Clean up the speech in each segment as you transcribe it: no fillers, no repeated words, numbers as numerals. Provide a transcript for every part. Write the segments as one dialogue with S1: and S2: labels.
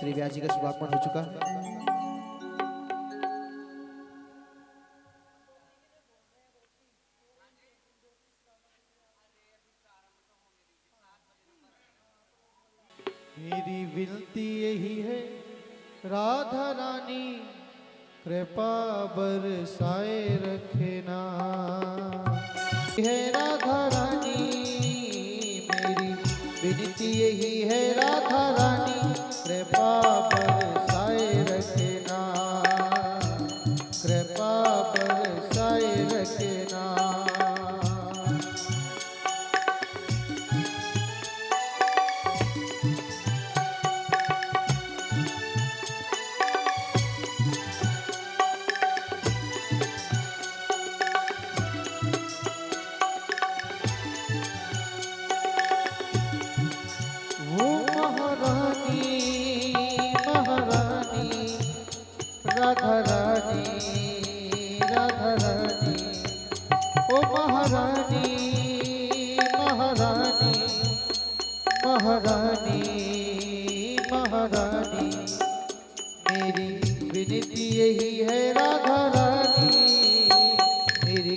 S1: श्री व्यास जी का शुभागमन हो चुका।
S2: मेरी विनती यही है राधा रानी, कृपा बरसाए रखना। है राधा रानी, मेरी विनती यही है राधा रानी, कृपा बरसाए रखना, कृपा बरसाए रखना। राधा रानी, राधा रानी, ओ महारानी, महारानी, महारानी, महारानी, मेरी विनती यही है राधा रानी, मेरी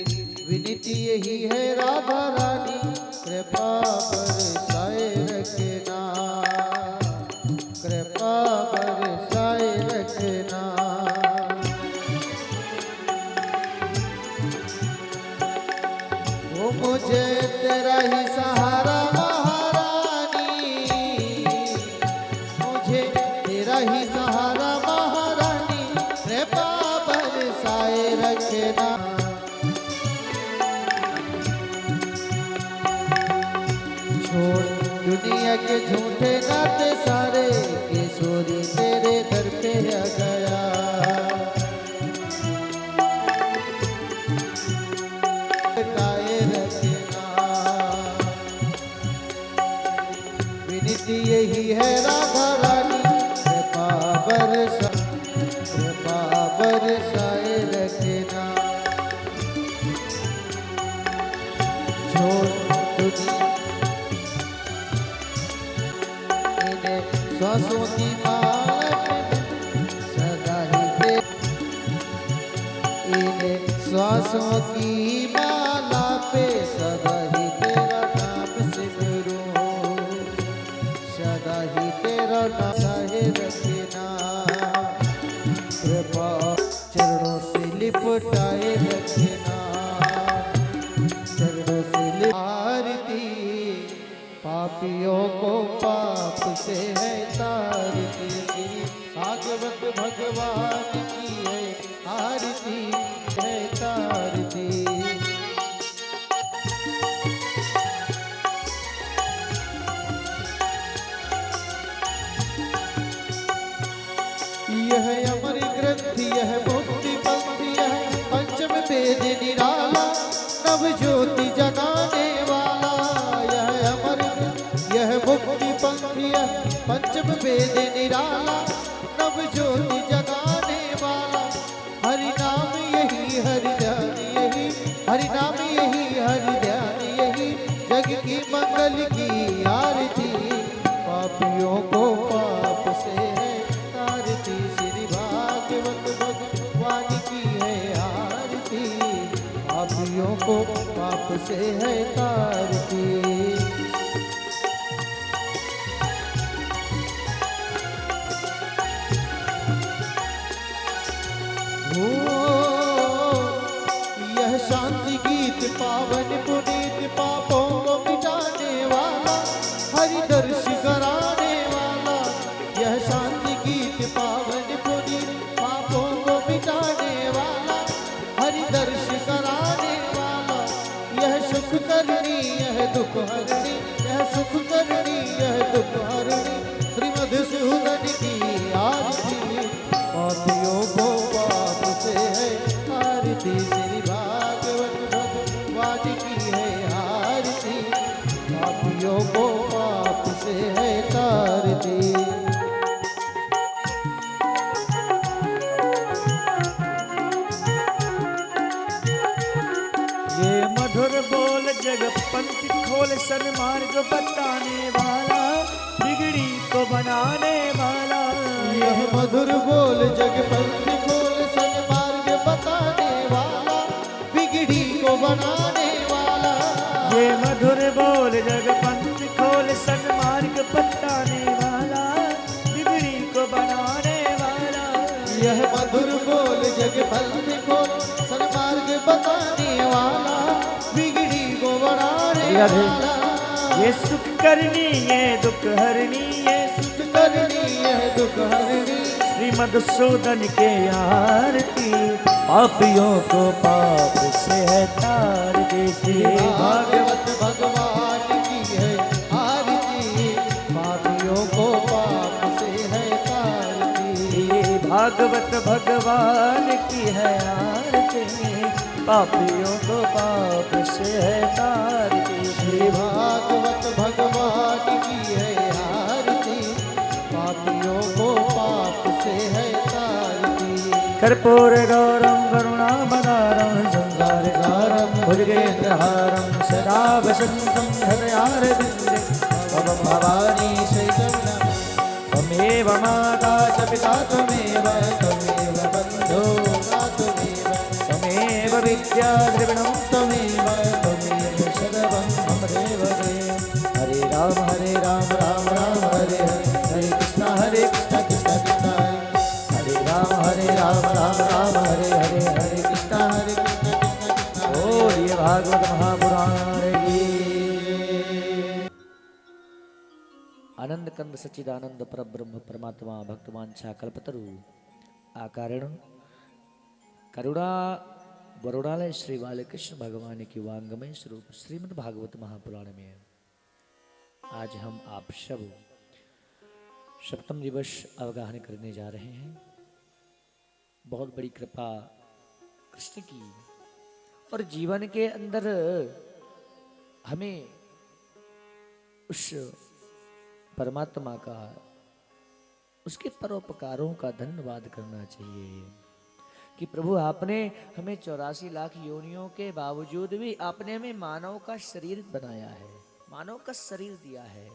S2: विनती यही है राधा रानी, कृपा बरसाए रखना, कृपा बरसाए रखना। मुझे तेरा ही सहारा महारानी, मुझे तेरा ही सहारा महारानी, कृपा बरसाए रखना। छोड़ दुनिया के झूठे नाते सारे, किशोरी तेरे दर पे आ गया। विनती यही है राधा रानी, कृपा बरसाए रखना। छोड़ इन्हें श्वासों की माला सदा ही दे, इन्हें श्वासों की माला पे सदा ही तेरा नाम सिमरूं, सदा ही तेरा नाम साहे रखना। कृपा चरणों से लिपटाए रखना, चरणों से आरती पापियों को पाप से है तारती। भागवत भगवान की है आरती है तारती। यह अमर ग्रंथ यह मुक्ति पंथ यह पंचम वेद निराला, नव ज्योति जगाने वाला। यह अमर यह मुक्ति पंथ यह पंचम वेद निराला, नव ज्योति जगाने वाला। हरि नाम यही हरि ध्यान यही, हरि नाम यही हरि ध्यान यही, जग की मंगल की आरती। पापियों को पाप से है तारती, श्री भागवत भगवान की है आरती। पापियों को पाप से है तारती। यह शांति गीत पावन पुनीत, पापों को मिटाने वाला, हरि दर्श कराने वाला। यह शांति गीत पावन पुनीत, पापों को मिटाने वाला, हरि दर्श कराने वाला। यह सुख करनी यह दुख हरणी, यह सुख करनी यह दुख हरणी, श्रीमद् सूदन की आरती। पापियों को पाप से है आरती, श्री भागवत भगवान की है आरती। पापियों को पाप से है तारती।
S3: ये मधुर बोल जग पंथ खोल सन्मार्ग बताने वाला, बिगड़ी को बनाने वाला।
S2: यह मधुर बोल जगपंथ खोल सन्मार्ग बताने वाला बिगड़ी को बनाने वाला।
S3: ये मधुर बोल जगपंथ खोल सन्मार्ग बताने वाला बिगड़ी को बनाने वाला।
S2: यह मधुर बोल जगपंथ खोल सन्मार्ग बताने वाला बिगड़ी को बनाने वाला।
S3: ये सुख करनी ये दुख हरनी ये
S2: सुख करनी यह दुख हरनी।
S3: श्री मधुसूदन के आरती पापियों को पाप से है तार दे। श्री
S2: भागवत भगवान की है आरती पापियों को पाप से है तारती।
S3: भागवत भगवान की है आरती पापियों को पाप से है तारती।
S2: श्री भागवत भगवान की है आरती पापियों को पाप से है तारती।
S3: कर्पूर गौरम करुणावतारम संसार सारम भुजगेन्द्रहारम सदा वसंतम हृदयारविंदे मम भवानी शैतन्यं। त्वमेव माता च पिता त्वमेव बन्धो त्वमेव त्वमेव विद्या द्रविणं त्वमेव सर्वं मम देव देव। हरे राम राम राम हरे हरे हरे कृष्ण कृष्ण कृष्ण हरे राम राम हरे हरे हरे कृष्ण कृष्ण। बोलिए भागवत महापुराण की। आनंद कंद सच्चिदानंद परब्रह्म परमात्मा भक्तवांछा कल्पतरु आकारण करुणा वरुणालय श्री बालकृष्ण भगवान की वांगमय स्वरूप श्रीमद् भागवत महापुराण में आज हम आप सब सप्तम दिवस अवगाहन करने जा रहे हैं। बहुत बड़ी कृपा कृष्ण की और जीवन के अंदर हमें उस परमात्मा का उसके परोपकारों का धन्यवाद करना चाहिए कि प्रभु आपने हमें 84 लाख योनियों के बावजूद भी आपने हमें मानव का शरीर बनाया है, मानव का शरीर दिया है।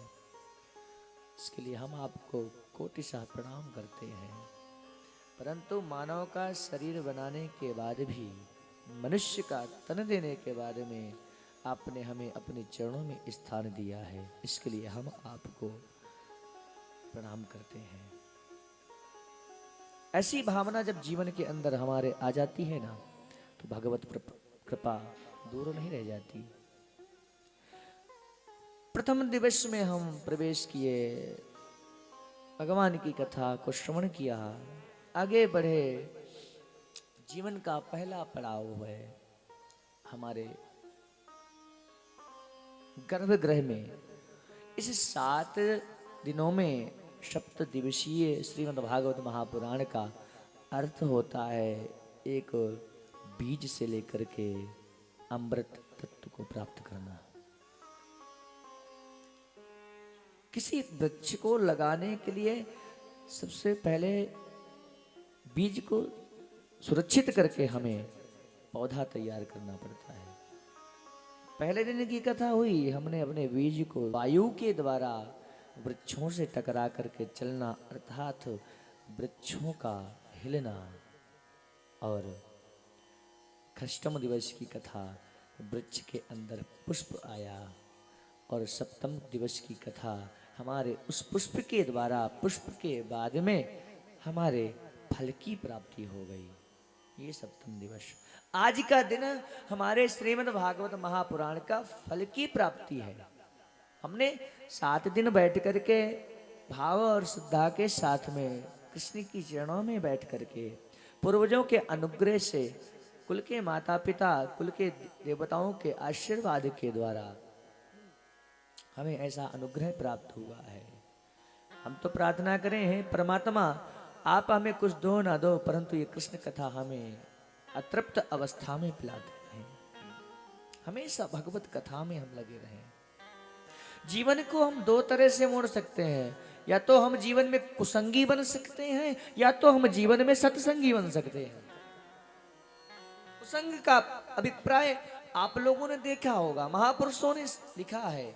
S3: इसके लिए हम आपको कोटिशाह प्रणाम करते हैं। परंतु मानव का शरीर बनाने के बाद भी मनुष्य का तन देने के बाद में आपने हमें अपने चरणों में स्थान दिया है। इसके लिए हम आपको प्रणाम करते हैं। ऐसी भावना जब जीवन के अंदर हमारे आ जाती है ना तो भगवत कृपा दूर नहीं रह जाती। प्रथम दिवस में हम प्रवेश किए, भगवान की कथा को श्रवण किया, आगे बढ़े। जीवन का पहला पड़ाव है हमारे गर्भगृह में। इस 7 दिनों में सप्त दिवसीय श्रीमद् भागवत महापुराण का अर्थ होता है एक बीज से लेकर के अमृत तत्व को प्राप्त करना। किसी वृक्ष को लगाने के लिए सबसे पहले बीज को सुरक्षित करके हमें पौधा तैयार करना पड़ता है। पहले दिन की कथा हुई, हमने अपने बीज को वायु के द्वारा वृक्षों से टकरा करके चलना अर्थात वृक्षों का हिलना। और अष्टम दिवस की कथा, वृक्ष के अंदर पुष्प आया। और सप्तम दिवस की कथा, हमारे उस पुष्प के द्वारा, पुष्प के बाद में हमारे फल की प्राप्ति हो गई। ये सप्तम दिवस। आज का दिन हमारे श्रीमद् भागवत महापुराण का फल की प्राप्ति है। हमने 7 दिन बैठ करके भाव और श्रद्धा के साथ में कृष्ण की चरणों में बैठ करके पूर्वजों के अनुग्रह से, कुल के माता पिता, कुल के देवताओं के आशीर्वाद के द्वारा हमें ऐसा अनुग्रह प्राप्त हुआ है। हम तो प्रार्थना करें हैं परमात्मा आप हमें कुछ दो ना दो, परंतु ये कृष्ण कथा हमें अतृप्त अवस्था में पिलाते हैं। हमेशा भगवत कथा में हम लगे रहें। जीवन को हम 2 तरह से मोड़ सकते हैं, या तो हम जीवन में कुसंगी बन सकते हैं, या तो हम जीवन में सत्संगी बन सकते हैं। कुसंग का अभिप्राय आप लोगों ने देखा होगा, महापुरुषों ने लिखा है।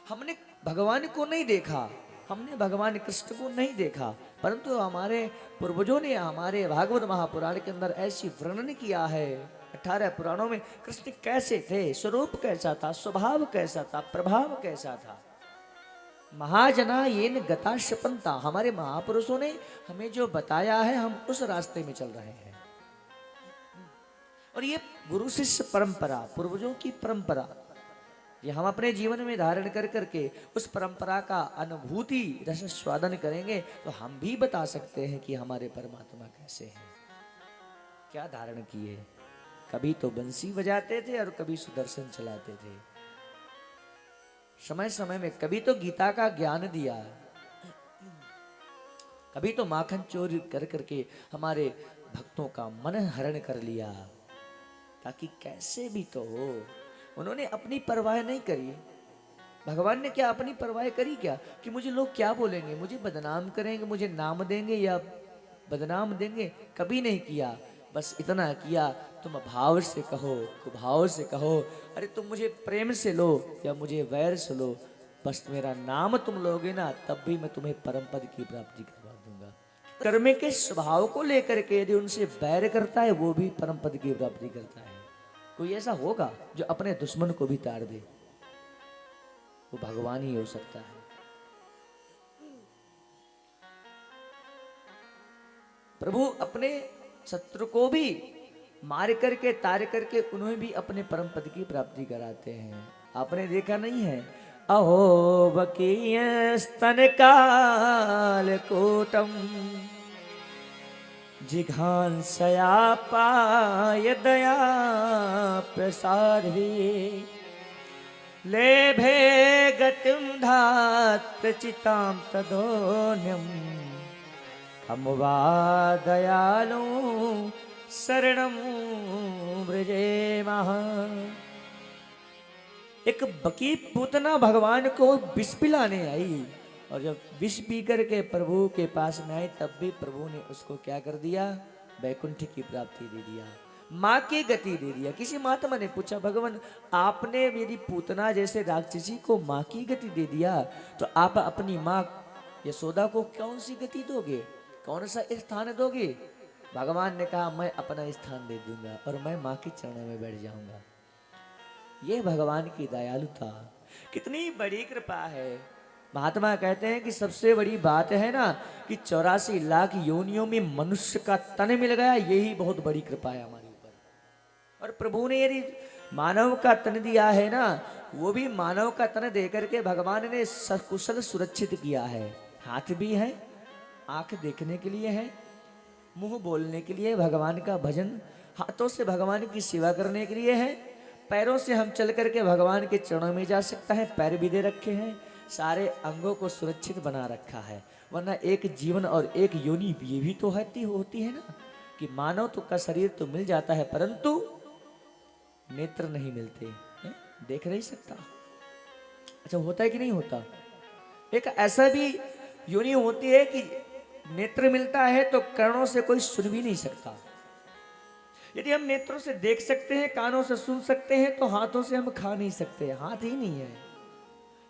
S3: हमने भगवान को नहीं देखा, हमने भगवान कृष्ण को नहीं देखा, परंतु हमारे पूर्वजों ने हमारे भागवत महापुराण के अंदर ऐसी वर्णन किया है। 18 पुराणों में कृष्ण कैसे थे, स्वरूप कैसा था, स्वभाव कैसा था, प्रभाव कैसा था। महाजना ये न गता शपंता, हमारे महापुरुषों ने हमें जो बताया है हम उस रास्ते में चल रहे हैं। और ये गुरु शिष्य परंपरा, पूर्वजों की परंपरा, ये हम अपने जीवन में धारण कर करके उस परंपरा का अनुभूति रस स्वादन करेंगे तो हम भी बता सकते हैं कि हमारे परमात्मा कैसे हैं, क्या धारण किए। कभी तो बंसी बजाते थे और कभी सुदर्शन चलाते थे। समय समय में कभी तो गीता का ज्ञान दिया, कभी तो माखन चोरी कर करके हमारे भक्तों का मन हरण कर लिया, ताकि कैसे भी तो हो। उन्होंने अपनी परवाह नहीं करी। भगवान ने क्या अपनी परवाह करी क्या कि मुझे लोग क्या बोलेंगे, मुझे बदनाम करेंगे, मुझे नाम देंगे या बदनाम देंगे, कभी नहीं किया। बस इतना किया, तुम भाव से कहो, कुभाव से कहो, अरे तुम मुझे प्रेम से लो या मुझे वैर से लो, बस मेरा नाम तुम लोगे ना, तब भी मैं तुम्हें परम पद की प्राप्ति करवा दूंगा। कर्म के स्वभाव को लेकर के यदि उनसे बैर करता है वो भी परम पद की प्राप्ति करता है। कोई ऐसा होगा जो अपने दुश्मन को भी ताड़ दे? वो भगवान ही हो सकता है। प्रभु अपने शत्रु को भी मार करके तार करके उन्हें भी अपने परम पद की प्राप्ति कराते हैं। आपने देखा नहीं है, अहो बकीय स्तन काल कोटम जिघांसया पाय दया प्रसादे लेभे गतिम धात प्रचिताम तदोन्यम अमुवा दयालु शरणम ब्रजे महा। एक बकी पूतना भगवान को विष पिलाने आई, और जब विष पी करके प्रभु के पास में आई तब भी प्रभु ने उसको क्या कर दिया, वैकुंठ की प्राप्ति दे दिया, माँ की गति दे दिया। किसी महात्मा ने पूछा, भगवान आपने मेरी पूतना जैसे राक्षसी को माँ की गति दे दिया, तो आप अपनी माँ यशोदा को कौन सी गति दोगे, कौन सा स्थान दोगे? भगवान ने कहा, मैं अपना स्थान दे दूंगा और मैं माँ के चरणों में बैठ जाऊंगा। ये भगवान की दयालुता, कितनी बड़ी कृपा है। महात्मा कहते हैं कि सबसे बड़ी बात है ना कि 84 लाख योनियों में मनुष्य का तन मिल गया, यही बहुत बड़ी कृपा है हमारे ऊपर। और प्रभु ने यदि मानव का तन दिया है ना, वो भी मानव का तन देकर के भगवान ने सकुशल सुरक्षित किया है। हाथ भी है, आंख देखने के लिए है, मुंह बोलने के लिए, भगवान का भजन, हाथों से भगवान की सेवा करने के लिए है, पैरों से हम चल करके भगवान के चरणों में जा सकता है, पैर भी दे रखे हैं, सारे अंगों को सुरक्षित बना रखा है। वरना एक जीवन और एक योनि ये भी तो होती है ना कि मानव तो का शरीर तो मिल जाता है परंतु नेत्र नहीं मिलते, देख नहीं सकता। अच्छा, होता है कि नहीं होता? एक ऐसा भी योनि होती है कि नेत्र मिलता है तो कर्णों से कोई सुन भी नहीं सकता। यदि हम नेत्रों से देख सकते हैं, कानों से सुन सकते हैं, तो हाथों से हम खा नहीं सकते, हाथ ही नहीं है।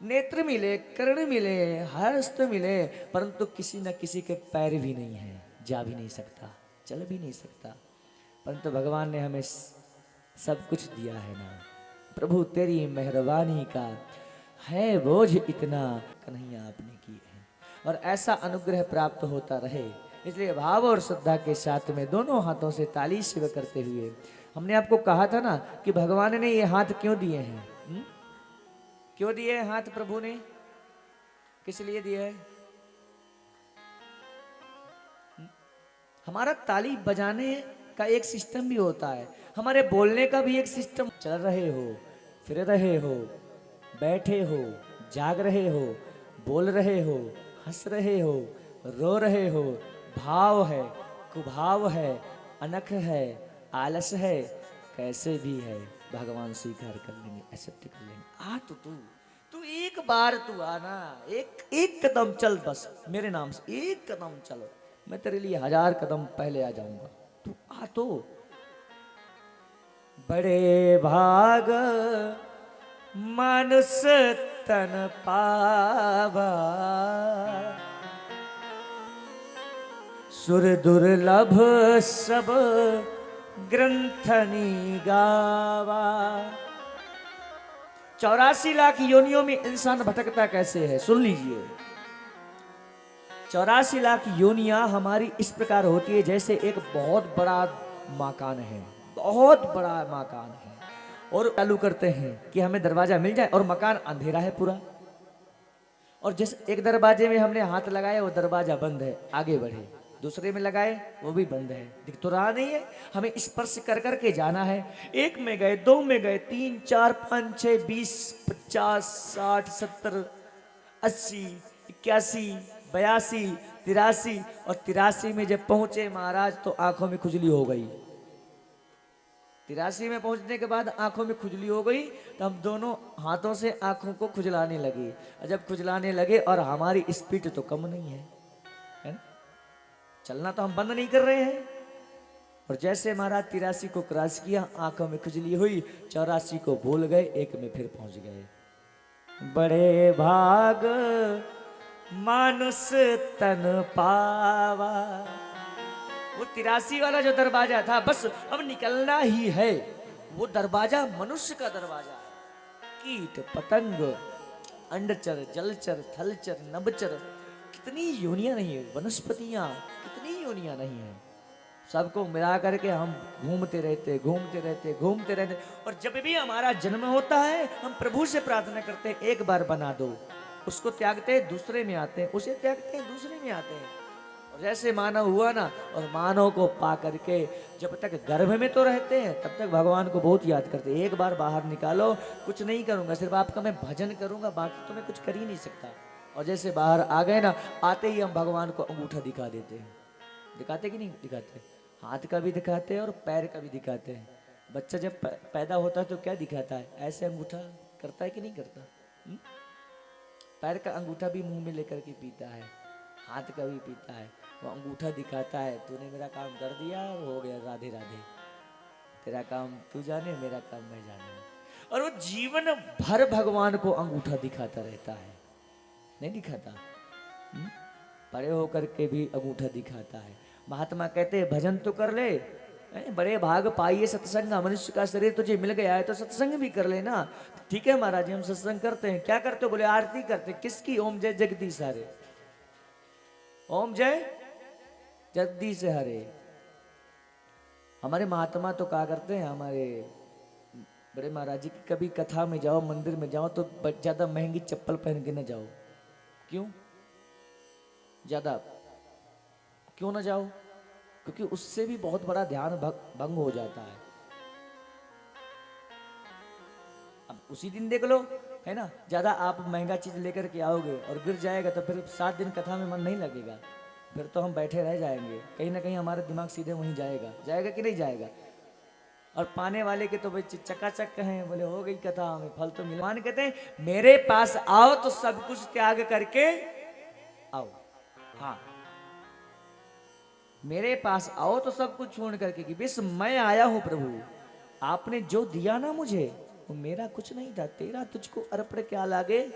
S3: नेत्र मिले, कर्ण मिले, हस्त मिले, परंतु किसी न किसी के पैर भी नहीं है, जा भी नहीं सकता, चल भी नहीं सकता। परंतु भगवान ने हमें सब कुछ दिया है ना। प्रभु तेरी मेहरबानी का है बोझ इतना, कन्हैया आपने की है। और ऐसा अनुग्रह प्राप्त होता रहे, इसलिए भाव और श्रद्धा के साथ में दोनों हाथों से ताली सेवा करते हुए, हमने आपको कहा था ना कि भगवान ने ये हाथ क्यों दिए हैं? क्यों दिए हाथ प्रभु ने? किस लिए दिए है? हमारा ताली बजाने का एक सिस्टम भी होता है, हमारे बोलने का भी एक सिस्टम। चल रहे हो, फिर रहे हो, बैठे हो, जाग रहे हो, बोल रहे हो, हंस रहे हो, रो रहे हो, भाव है, कुभाव है, अनख है, आलस है, कैसे भी है भगवान स्वीकार कर लेंगे, एक्सेप्ट कर लेंगे। आ तो तू एक बार तू आना, एक कदम चल, बस मेरे नाम से एक कदम चलो, मैं तेरे लिए 1000 कदम पहले आ जाऊंगा। तू आ तो। बड़े भाग मानुष तन पावा, सुर दुर्लभ सब ग्रंथनी गावा। 84 लाख योनियों में इंसान भटकता कैसे है, सुन लीजिए। 84 लाख योनियां हमारी इस प्रकार होती है जैसे एक बहुत बड़ा मकान है, बहुत बड़ा मकान है, और चालू करते हैं कि हमें दरवाजा मिल जाए और मकान अंधेरा है पूरा। और जिस एक दरवाजे में हमने हाथ लगाया वो दरवाजा बंद है, आगे बढ़े। दूसरे में लगाए वो भी बंद है, दिख तो रहा नहीं है। हमें स्पर्श कर करके जाना है। एक में गए, दो में गए, 3, 4, 5, 6, 20, 50, 60, 70, 80, 81, 82, 83, और 83 में जब पहुंचे महाराज तो आंखों में खुजली हो गई। 83 में पहुंचने के बाद आंखों में खुजली हो गई तो हम दोनों हाथों से आंखों को खुजलाने लगे। जब खुजलाने लगे और हमारी स्पीड तो कम नहीं है ना, चलना तो हम बंद नहीं कर रहे हैं। और जैसे महाराज 83 को क्रॉस किया, आंखों में खुजली हुई, 84 को भूल गए, एक में फिर पहुंच गए। बड़े भाग मानुष तन पावा। वो 83 वाला जो दरवाजा था, बस अब निकलना ही है। वो दरवाजा मनुष्य का दरवाजा है। कीट पतंग, अंडचर, जलचर, थलचर, नभचर, कितनी योनियां नहीं है, वनस्पतियां कितनी योनियां नहीं है। सबको मिला करके हम घूमते रहते, घूमते रहते, घूमते रहते। और जब भी हमारा जन्म होता है हम प्रभु से प्रार्थना करते हैं, एक बार बना दो। उसको त्यागते हैं, दूसरे में आते हैं, उसे त्यागते हैं, दूसरे में आते हैं। और जैसे मानव हुआ ना, और मानव को पा करके जब तक गर्भ में तो रहते हैं तब तक भगवान को बहुत याद करते हैं। एक बार बाहर निकालो, कुछ नहीं करूंगा, सिर्फ आपका मैं भजन करूंगा, बाकी तो मैं कुछ कर ही नहीं सकता। और जैसे बाहर आ गए ना, आते ही हम भगवान को अंगूठा दिखा देते हैं। दिखाते कि नहीं दिखाते? हाथ का भी दिखाते हैं और पैर का भी दिखाते हैं। बच्चा जब पैदा होता है तो क्या दिखाता है? ऐसे अंगूठा करता है कि नहीं करता? पैर का अंगूठा भी मुंह में लेकर के पीता है, हाथ का भी पीता है। वो अंगूठा दिखाता है, तूने मेरा काम कर दिया और हो गया, राधे राधे। तेरा काम तू जाने, मेरा काम मैं जाने। और वो जीवन भर भगवान को अंगूठा दिखाता रहता है, नहीं दिखाता? बड़े होकर के भी अंगूठा दिखाता है। महात्मा कहते हैं भजन तो कर ले, बड़े भाग पाइए सत्संग, मनुष्य का शरीर तुझे मिल गया है तो सत्संग भी कर लेना। ठीक है महाराज जी, हम सत्संग करते हैं। क्या करते हो? बोले आरती करते। किसकी? ओम जय जगदीश हरे, ओम जय जगदीश हरे। हमारे महात्मा तो क्या करते हैं, हमारे बड़े महाराज जी की कभी कथा में जाओ, मंदिर में जाओ तो ज्यादा महंगी चप्पल पहन के न जाओ। क्यों? ज्यादा क्यों ना जाओ? क्योंकि उससे भी बहुत बड़ा ध्यान भंग हो जाता है। अब उसी दिन देख लो, है ना, ज्यादा आप महंगा चीज लेकर के आओगे और गिर जाएगा तो फिर 7 दिन कथा में मन नहीं लगेगा, फिर तो हम बैठे रह जाएंगे। कहीं ना कहीं हमारा दिमाग सीधे वहीं जाएगा, जाएगा कि नहीं जाएगा? और पाने वाले के तो भाई चकाचक हैं, बोले हो गई कथा, हमें फल तो मिला। मान कहते हैं मेरे पास आओ तो सब कुछ त्याग करके आओ। हाँ, मेरे पास आओ तो सब कुछ छोड़ करके, कि बस मैं आया हूं प्रभु, आपने जो दिया ना मुझे वो मेरा कुछ नहीं था, तेरा तुझको अर्पण क्या लागे।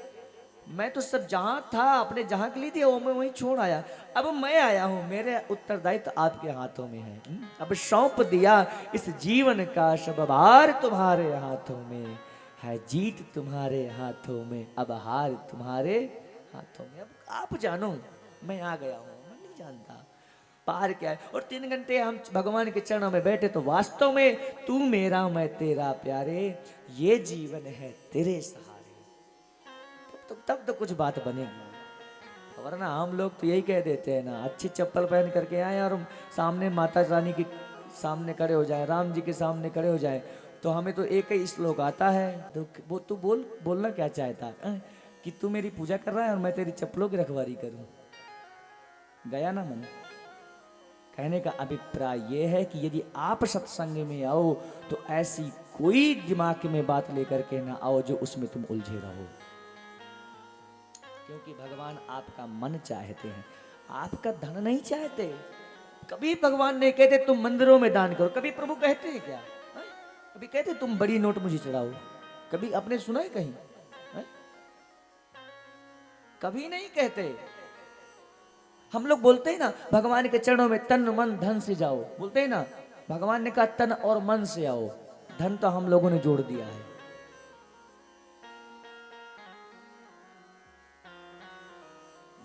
S3: मैं तो सब जहां था, आपने जहां के लिए दिया वो मैं वहीं छोड़ आया। अब मैं आया हूं, मेरे उत्तरदायित्व आपके हाथों में है। अब सौंप दिया इस जीवन का सब भार तुम्हारे हाथों में है, जीत तुम्हारे हाथों में, अब हार तुम्हारे हाथों में। अब आप जानो, मैं आ गया हूं, मैं नहीं जानता पार क्या है। और 3 घंटे हम भगवान के चरणों में बैठे तो वास्तव में तू मेरा मैं तेरा प्यारे, ये जीवन है तेरे सहारे। तब तो कुछ बात बनेगी। वरना हम लोग तो यही कह देते हैं ना, अच्छी चप्पल पहन करके आए और सामने माता रानी के सामने खड़े हो जाए, राम जी के सामने खड़े हो जाए, तो हमें तो एक ही श्लोक आता है। तो वो तू बोलना क्या चाहता है, कि तू मेरी पूजा कर रहा है और मैं तेरी चप्पलों की रखवारी करूं? गया ना मन। कहने का अभिप्राय यह है कि यदि आप सत्संग में आओ तो ऐसी कोई दिमाग में बात लेकर के ना आओ जो उसमें तुम उलझे रहो, क्योंकि भगवान आपका मन चाहते हैं, आपका धन नहीं चाहते। कभी भगवान ने कहते तुम मंदिरों में दान करो, कभी प्रभु कहते हैं क्या? कभी कहते तुम बड़ी नोट मुझे चढ़ाओ? कभी आपने सुना है कहीं? कभी नहीं कहते। हम लोग बोलते हैं ना भगवान के चरणों में तन मन धन से जाओ, बोलते हैं ना, भगवान ने कहा तन और मन से आओ, धन तो हम लोगों ने जोड़ दिया है।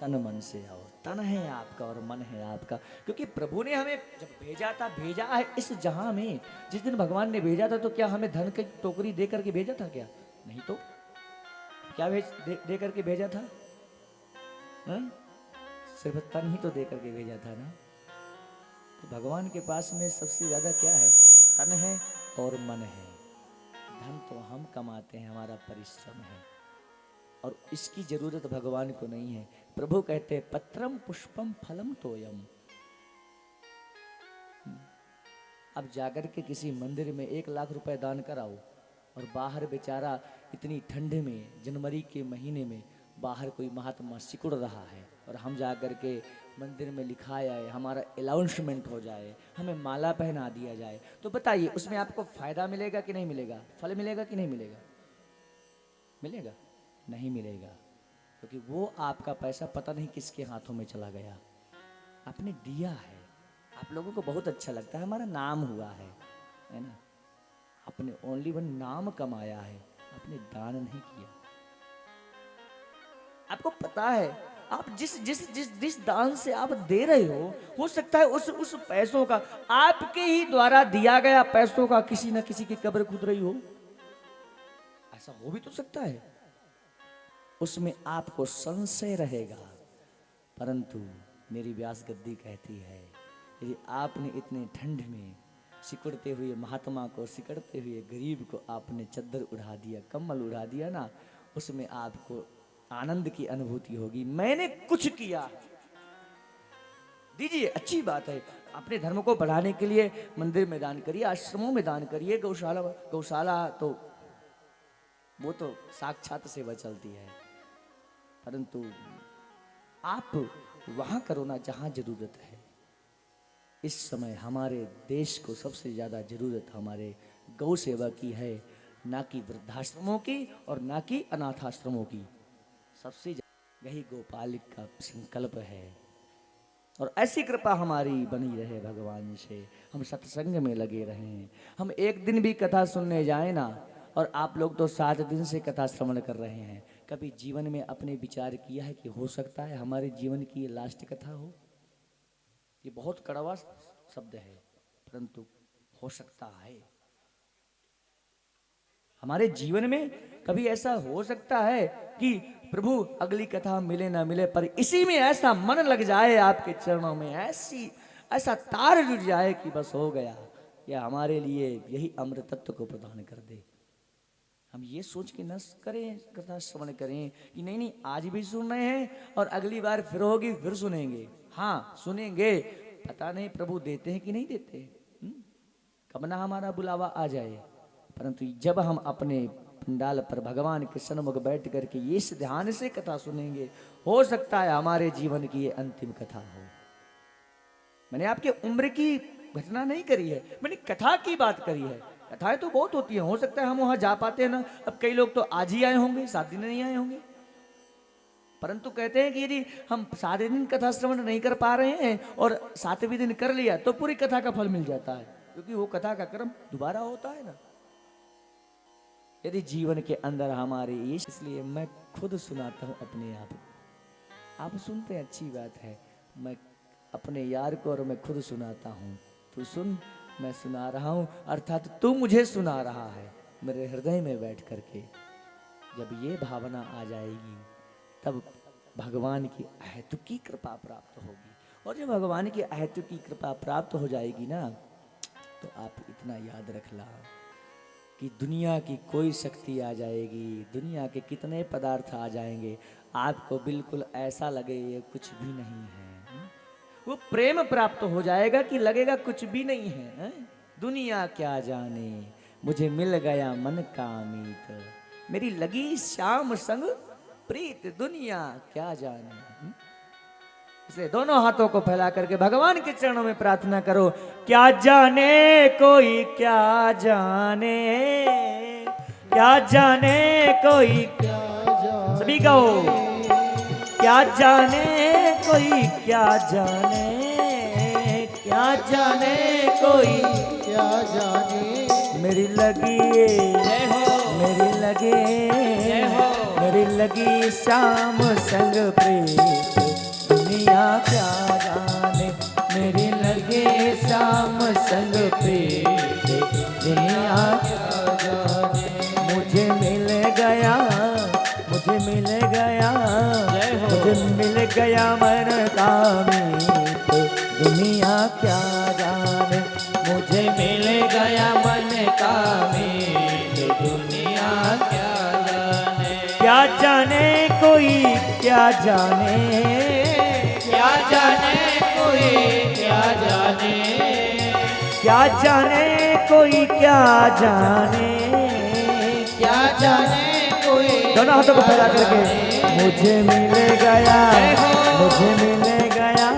S3: तन मन से आओ, तन है आपका और मन है आपका, क्योंकि प्रभु ने हमें जब भेजा था, भेजा है इस जहां में। जिस दिन भगवान ने भेजा था तो क्या हमें धन की टोकरी दे करके भेजा था क्या? नहीं तो क्या दे करके भेजा था? सिर्फ तन ही तो दे करके भेजा था ना। तो भगवान के पास में सबसे ज्यादा क्या है? तन है और मन है। धन तो हम कमाते हैं, हमारा परिश्रम है, और इसकी जरूरत भगवान को नहीं है। प्रभु कहते हैं पत्रम पुष्पम फलम तोयम। अब जाकर के किसी मंदिर में 1 लाख रुपए दान कराओ, और बाहर बेचारा इतनी ठंड में, जनवरी के महीने में बाहर कोई महात्मा सिकुड़ रहा है, और हम जाकर के मंदिर में लिखाया है, हमारा अनाउंसमेंट हो जाए, हमें माला पहना दिया जाए, तो बताइए उसमें आपको फायदा मिलेगा कि नहीं मिलेगा? फल मिलेगा कि नहीं मिलेगा? मिलेगा? नहीं मिलेगा, क्योंकि वो आपका पैसा पता नहीं किसके हाथों में चला गया। आपने दिया है, आप लोगों को बहुत अच्छा लगता है, हमारा नाम हुआ है ना। आपने ओनली वन नाम कमाया है, आपने दान नहीं किया। आपको पता है आप जिस दान से आप दे रहे हो सकता है उस पैसों का, आपके ही द्वारा दिया गया पैसों का किसी ना किसी की कब्र खुद रही हो। ऐसा हो भी तो सकता है, उसमें आपको संशय रहेगा। परंतु मेरी व्यास गद्दी कहती है, यदि आपने इतने ठंड में सिकुड़ते हुए महात्मा को, सिकड़ते हुए गरीब को आपने चद्दर उड़ा दिया, कम्बल उड़ा दिया ना, उसमें आपको आनंद की अनुभूति होगी। मैंने कुछ किया, दीजिए, अच्छी बात है। अपने धर्म को बढ़ाने के लिए मंदिर में दान करिए, आश्रमों में दान करिए, गौशाला तो वो तो साक्षात सेवा चलती है, परंतु आप वहां करो ना जहां जरूरत है। इस समय हमारे देश को सबसे ज्यादा जरूरत हमारे गौ सेवा की है, ना कि वृद्धाश्रमों की और ना कि अनाथाश्रमों की। सबसे यही गोपालिक का संकल्प है, और ऐसी कृपा हमारी बनी रहे भगवान से। हम सत्संग में लगे रहें, हम एक दिन भी कथा सुनने जाए ना, और आप लोग तो 7 दिन से कथा श्रवण कर रहे हैं। कभी जीवन में अपने विचार किया है कि हो सकता है हमारे जीवन की ये लास्ट कथा हो? ये बहुत कड़वा शब्द है, परंतु हो सकता है हमारे जीवन में कभी ऐसा हो सकता है कि प्रभु अगली कथा मिले ना मिले, पर इसी में ऐसा मन लग जाए आपके चरणों में, ऐसा तार जुड़ जाए कि बस हो गया, या हमारे लिए यही अमृत तत्व को प्रदान कर दे। हम ये सोच के न करें, कथा श्रवण करें कि नहीं आज भी सुन रहे हैं और अगली बार फिर होगी फिर सुनेंगे। हाँ सुनेंगे, पता नहीं प्रभु देते हैं कि नहीं देते, कब ना हमारा बुलावा आ जाए। परंतु जब हम अपने पंडाल पर भगवान के सन्मुख बैठ करके ये इस ध्यान से कथा सुनेंगे, हो सकता है हमारे जीवन की ये अंतिम कथा हो। मैंने आपके उम्र की घटना नहीं करी है, मैंने कथा की बात करी है। कथाएं तो बहुत होती हैं, हो सकता है हम वहां जा पाते हैं ना। अब कई लोग तो आज ही आए होंगे, 7 दिन नहीं आए होंगे, परंतु कहते हैं कि यदि हम 7 दिन कथा श्रवण नहीं कर पा रहे हैं और 7वें दिन कर लिया तो पूरी कथा का फल मिल जाता है, क्योंकि वो कथा का क्रम दोबारा होता है ना। यदि जीवन के अंदर हमारे ये, इसलिए मैं खुद सुनाता हूं अपने आप सुनते हैं, अच्छी बात है। मैं अपने यार को और मैं खुद सुनाता हूं, तू सुन, मैं सुना रहा हूं, अर्थात तू मुझे सुना रहा है मेरे हृदय में बैठ करके। जब ये भावना आ जाएगी तब भगवान की अहेतुकी कृपा प्राप्त होगी, और जब भगवान की अहेतुकी कृपा प्राप्त हो जाएगी ना, तो आप इतना याद रखना कि दुनिया की कोई शक्ति आ जाएगी, दुनिया के कितने पदार्थ आ जाएंगे, आपको बिल्कुल ऐसा लगे ये कुछ भी नहीं है। वो प्रेम प्राप्त हो जाएगा कि लगेगा कुछ भी नहीं है। दुनिया क्या जाने, मुझे मिल गया मन का मीत, मेरी लगी श्याम संग प्रीत, दुनिया क्या जाने। इसलिए दोनों हाथों को फैला करके भगवान के चरणों में प्रार्थना करो, क्या जाने कोई क्या जाने, क्या जाने कोई क्या जाने, सभी कहो क्या जाने कोई क्या जाने, क्या जाने कोई
S2: क्या जाने
S3: मेरी लगी मेरी लगी मेरी लगी शाम संग प्रीत दुनिया क्या जाने, मेरी लगी शाम संग प्रीत दुनिया क्या जाने। मुझे मिल गया मुझे मिल गया मुझे मिल गया मन का मीत दुनिया क्या जाने, मुझे मिल गया मन का मीत दुनिया क्या जाने। क्या जाने कोई क्या जाने, क्या जाने कोई क्या जाने, क्या जाने कोई क्या जाने, क्या जाने कोई। दोनों हाथों को फैला करके मुझे मिल गया मुझे मिल गया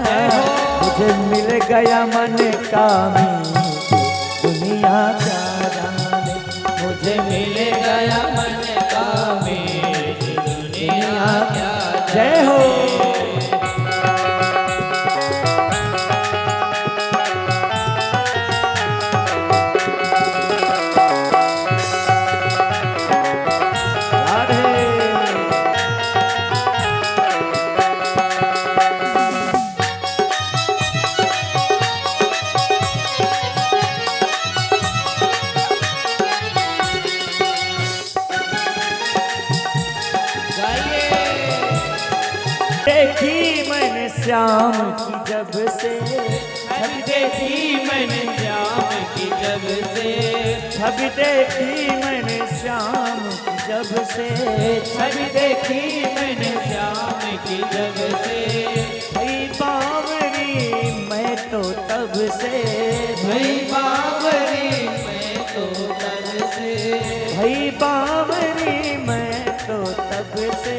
S3: मुझे मिल गया मन का मीत दुनिया क्या जाने, मुझे मिल गया मन का मीत दुनिया क्या जाने। जय हो। देखी मैंने श्याम की जब से, छवि देखी मैंने श्याम की जब से, छवि देखी मैंने श्याम की जब से, छवि देखी मैंने श्याम की जब से। भई बावरी मैं तो तब से, भई बावरी मैं तो तब से, भई बावरी मैं तो तब से,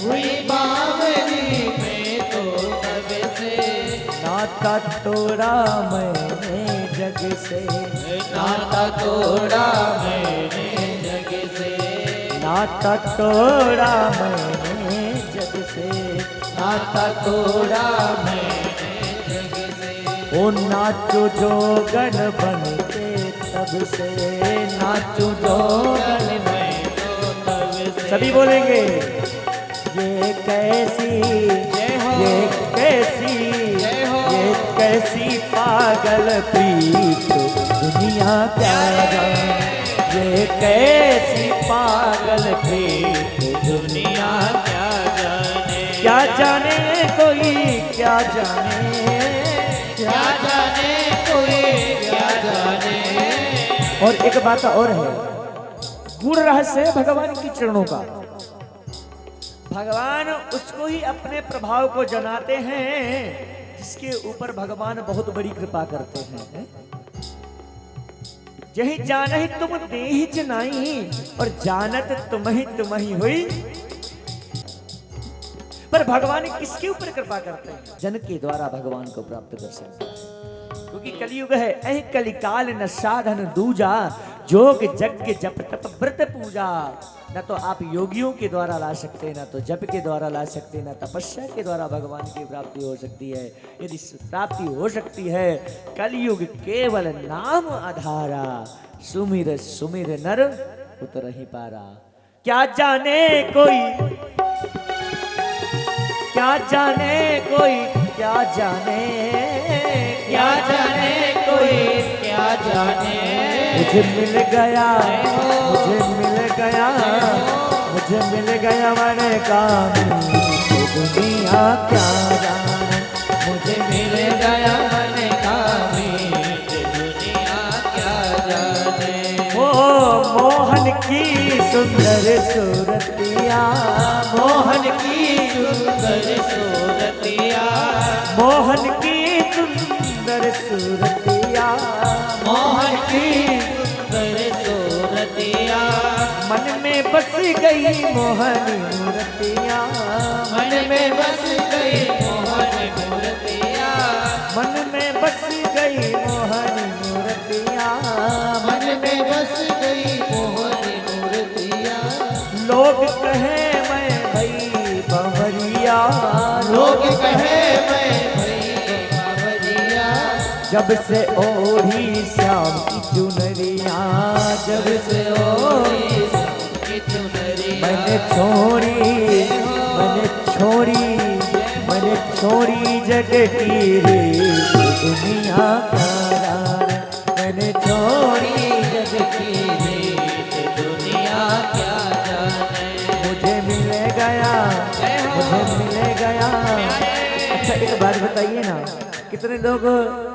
S3: भई बावरी मैं तो तब से। नाता तोड़ा मैंने जग से, नाता तोड़ा मैंने जग से, नाता तोड़ा मैंने जग से, नाता तोड़ा मैंने जग से। ओ नाचो जोगन बन के तब से, नाचो जोगन मैं तो तब से। सभी बोलेंगे ये कैसी ये कैसी ये कैसी पागल प्रीत दुनिया क्या जाने, ये कैसी पागल प्रीत दुनिया क्या जाने। क्या जाने कोई क्या जाने, क्या जाने कोई क्या जाने। और एक बात और है, गूढ़ रहस्य है भगवान के चरणों का। भगवान उसको ही अपने प्रभाव को जनाते हैं जिसके ऊपर भगवान बहुत बड़ी कृपा करते हैं। यही जान ही तुम दे ही जनाई और जानत तुम ही हुई। पर भगवान किसके ऊपर कृपा करते हैं? जन के द्वारा भगवान को प्राप्त कर सकते हैं, क्योंकि कलयुग है। ऐ कलिकाल न साधन दूजा, जोग जग जप तप व्रत पूजा। न तो आप योगियों के द्वारा ला सकते हैं, न तो जप के द्वारा ला सकते हैं, न तपस्या के द्वारा भगवान की प्राप्ति हो सकती है। यदि प्राप्ति हो सकती है, कलयुग केवल नाम आधारा, सुमिर सुमिर नर उतर ही पारा। क्या जाने कोई क्या जाने कोई क्या जाने, क्या जाने कोई क्या जाने। मुझे मिल गया मुझे मिल गया मुझे मिल गया मन का मीत दुनिया क्या जाने, मुझे मिल गया मन का मीत दुनिया क्या जाने। ओ मोहन की सुंदर सूरतिया, मोहन की सुंदर सूरतिया, मोहन की सुंदर सूरतिया, मोहन की सुंदर सूरतिया। मन में बस गई मोहन मूर्तिया, मन में बस गई मोहन मूर्तिया, मन में बस गई मोहन मूर्तिया, मन में बस गई मोहन मूर्तिया। लोग कहे मैं भई बंवरिया, जब से ओढ़ी श्याम की चुनरिया, जब से ओढ़ी श्याम की चुनरिया, मैंने छोड़ी जग की रीत दुनिया का, मैंने छोड़ी जग की रीत दुनिया क्या जाने। मुझे मिल गया, मुझे मिल गया। अच्छा एक बात बताइए ना, कितने लोग